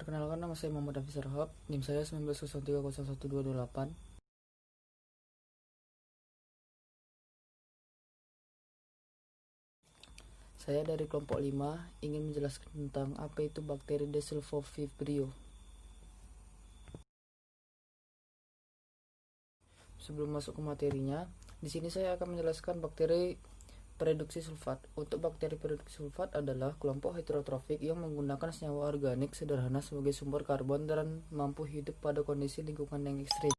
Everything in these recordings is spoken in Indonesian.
Perkenalkan, nama saya Muhammad Hafiz Rahab, NIM saya 1903011228. Saya dari kelompok 5 ingin menjelaskan tentang apa itu bakteri Desulfovibrio. Sebelum masuk ke materinya, di sini saya akan menjelaskan bakteri pereduksi sulfat. Untuk bakteri pereduksi sulfat adalah kelompok heterotrofik yang menggunakan senyawa organik sederhana sebagai sumber karbon dan mampu hidup pada kondisi lingkungan yang ekstrim.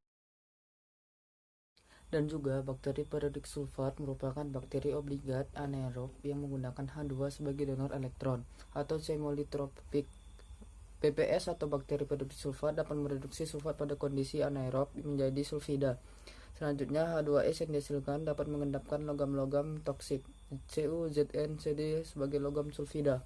Dan juga bakteri pereduksi sulfat merupakan bakteri obligat anaerob yang menggunakan H2 sebagai donor elektron atau chemolitropik. PPS atau bakteri pereduksi sulfat dapat mereduksi sulfat pada kondisi anaerob menjadi sulfida. Selanjutnya, H2S yang dihasilkan dapat mengendapkan logam-logam toksik Cu, Zn, Cd sebagai logam sulfida.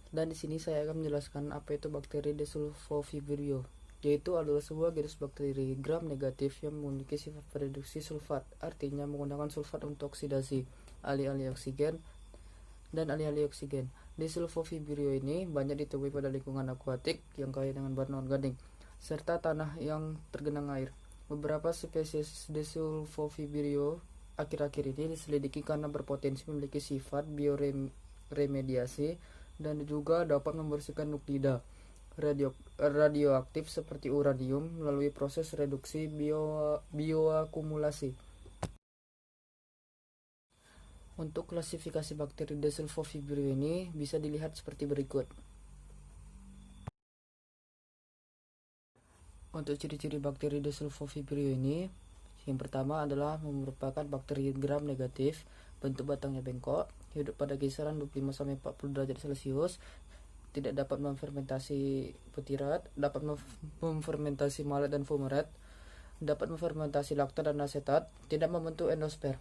Dan di sini saya akan menjelaskan apa itu bakteri Desulfovibrio, yaitu adalah sebuah genus bakteri gram negatif yang memiliki sifat pereduksi sulfat, artinya menggunakan sulfat untuk oksidasi alih-alih oksigen dan alih-alih oksigen. Desulfovibrio ini banyak ditemui pada lingkungan akuatik yang kaya dengan bahan organik serta tanah yang tergenang air. Beberapa spesies Desulfovibrio akhir-akhir ini diselidiki karena berpotensi memiliki sifat bioremediasi dan juga dapat membersihkan nuklida radioaktif seperti uranium melalui proses reduksi bioakumulasi. Untuk klasifikasi bakteri Desulfovibrio ini bisa dilihat seperti berikut. Untuk ciri-ciri bakteri Desulfovibrio ini, yang pertama adalah merupakan bakteri gram negatif, bentuk batangnya bengkok, hidup pada kisaran 25-40 derajat Celcius, tidak dapat memfermentasi butirat, dapat memfermentasi malat dan fumarat, dapat memfermentasi laktat dan asetat, tidak membentuk endosper.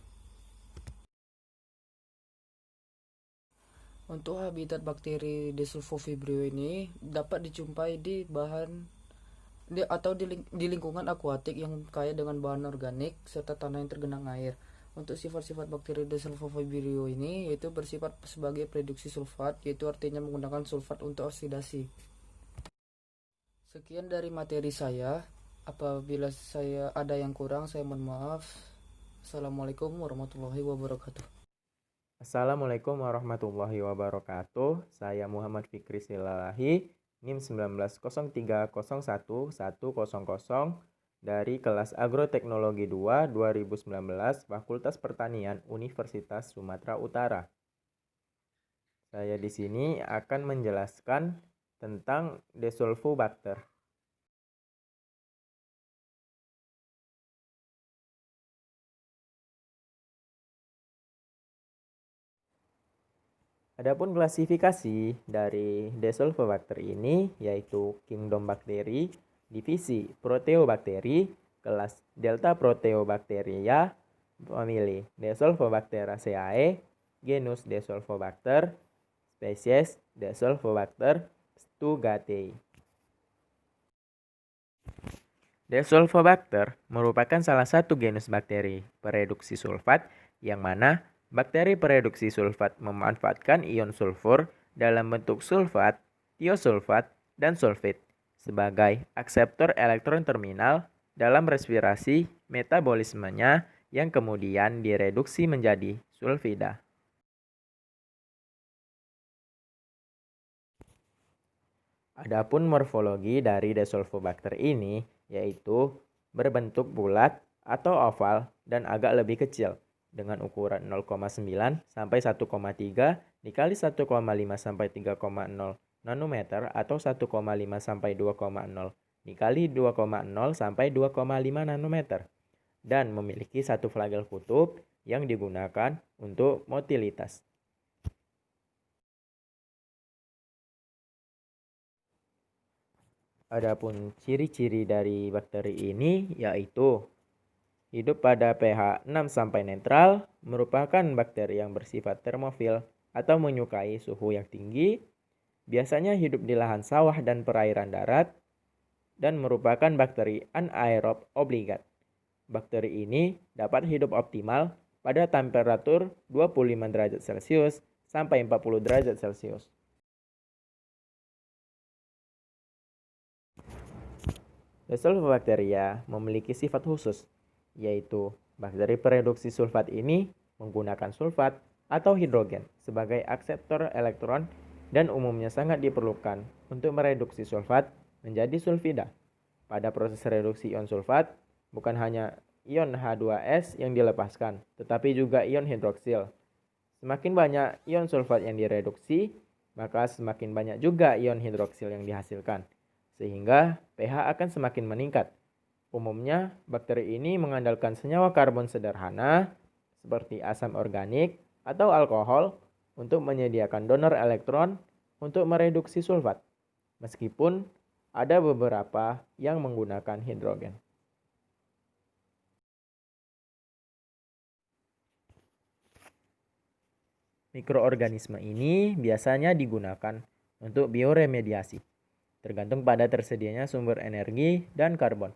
Untuk habitat bakteri Desulfovibrio ini dapat dijumpai di lingkungan akuatik yang kaya dengan bahan organik serta tanah yang tergenang air. Untuk sifat-sifat bakteri Desulfovibrio ini yaitu bersifat sebagai pereduksi sulfat, yaitu artinya menggunakan sulfat untuk oksidasi. Sekian dari materi saya. Apabila saya ada yang kurang, saya mohon maaf. Assalamualaikum warahmatullahi wabarakatuh. Assalamualaikum warahmatullahi wabarakatuh. Saya Muhammad Fikri Silalahi, NIM 1903011100 dari kelas Agroteknologi 2 2019 Fakultas Pertanian Universitas Sumatera Utara. Saya di sini akan menjelaskan tentang Desulfobacter. Adapun klasifikasi dari Desulfobacter ini yaitu Kingdom bakteri, divisi Proteobakteri, kelas Delta Proteobacteria, famili Desulfobacteraceae, genus Desulfobacter, spesies Desulfobacter stugatei. Desulfobacter merupakan salah satu genus bakteri pereduksi sulfat yang mana bakteri pereduksi sulfat memanfaatkan ion sulfur dalam bentuk sulfat, tiosulfat, dan sulfit sebagai akseptor elektron terminal dalam respirasi metabolismenya yang kemudian direduksi menjadi sulfida. Adapun morfologi dari Desulfobacter ini yaitu berbentuk bulat atau oval dan agak lebih kecil dengan ukuran 0,9 sampai 1,3 dikali 1,5 sampai 3,0 nanometer atau 1,5 sampai 2,0 dikali 2,0 sampai 2,5 nanometer dan memiliki satu flagel kutub yang digunakan untuk motilitas. Adapun ciri-ciri dari bakteri ini yaitu hidup pada pH 6 sampai netral, merupakan bakteri yang bersifat termofil atau menyukai suhu yang tinggi, biasanya hidup di lahan sawah dan perairan darat, dan merupakan bakteri anaerob obligat. Bakteri ini dapat hidup optimal pada temperatur 25 derajat Celcius sampai 40 derajat Celcius. Desulfobacteria memiliki sifat khusus, yaitu bakteri pereduksi sulfat ini menggunakan sulfat atau hidrogen sebagai akseptor elektron dan umumnya sangat diperlukan untuk mereduksi sulfat menjadi sulfida. Pada proses reduksi ion sulfat, bukan hanya ion H2S yang dilepaskan, tetapi juga ion hidroksil. Semakin banyak ion sulfat yang direduksi, maka semakin banyak juga ion hidroksil yang dihasilkan, sehingga pH akan semakin meningkat. Umumnya, bakteri ini mengandalkan senyawa karbon sederhana seperti asam organik atau alkohol untuk menyediakan donor elektron untuk mereduksi sulfat, meskipun ada beberapa yang menggunakan hidrogen. Mikroorganisme ini biasanya digunakan untuk bioremediasi, tergantung pada tersedianya sumber energi dan karbon.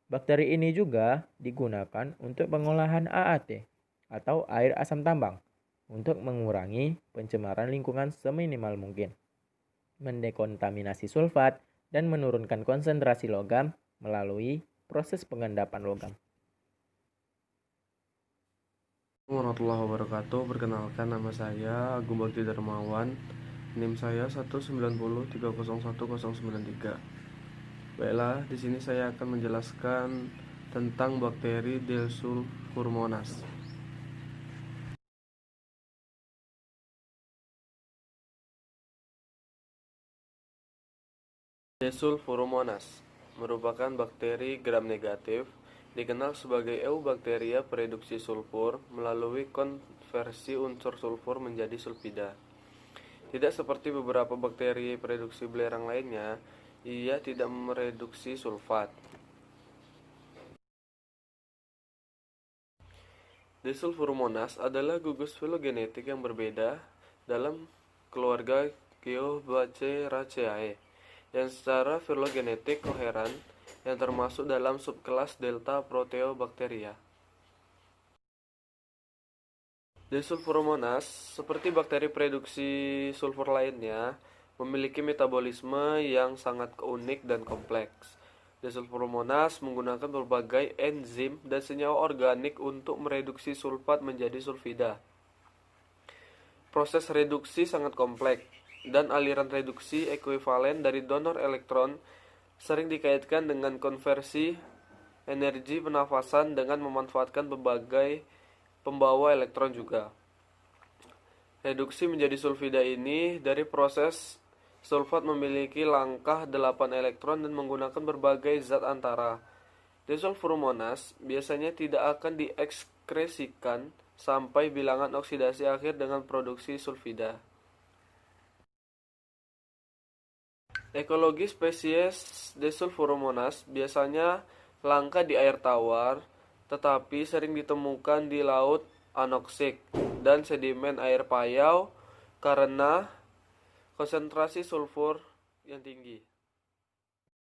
Bakteri ini juga digunakan untuk pengolahan AAT atau air asam tambang untuk mengurangi pencemaran lingkungan seminimal mungkin, mendekontaminasi sulfat, dan menurunkan konsentrasi logam melalui proses pengendapan logam. Warahmatullahi wabarakatuh. Perkenalkan, nama saya Agung Bakti Darmawan. NIM saya 190301093. Baiklah, di sini saya akan menjelaskan tentang bakteri Desulfuromonas. Desulfuromonas merupakan bakteri gram negatif, dikenal sebagai Eubacteria pereduksi sulfur melalui konversi unsur sulfur menjadi sulfida. Tidak seperti beberapa bakteri pereduksi belerang lainnya, ia tidak mereduksi sulfat. Desulfuromonas adalah gugus filogenetik yang berbeda dalam keluarga Geobacteriaceae yang secara filogenetik koheren yang termasuk dalam subkelas Delta Proteobacteria. Desulfuromonas, seperti bakteri pereduksi sulfur lainnya, memiliki metabolisme yang sangat unik dan kompleks. Desulfuromonas menggunakan berbagai enzim dan senyawa organik untuk mereduksi sulfat menjadi sulfida. Proses reduksi sangat kompleks, dan aliran reduksi ekuivalen dari donor elektron sering dikaitkan dengan konversi energi penafasan dengan memanfaatkan berbagai pembawa elektron juga. Reduksi menjadi sulfida ini dari proses sulfat memiliki langkah 8 elektron dan menggunakan berbagai zat antara. Desulfuromonas biasanya tidak akan diekskresikan sampai bilangan oksidasi akhir dengan produksi sulfida. Ekologi spesies Desulfuromonas biasanya langka di air tawar, tetapi sering ditemukan di laut anoksik dan sedimen air payau karena konsentrasi sulfur yang tinggi.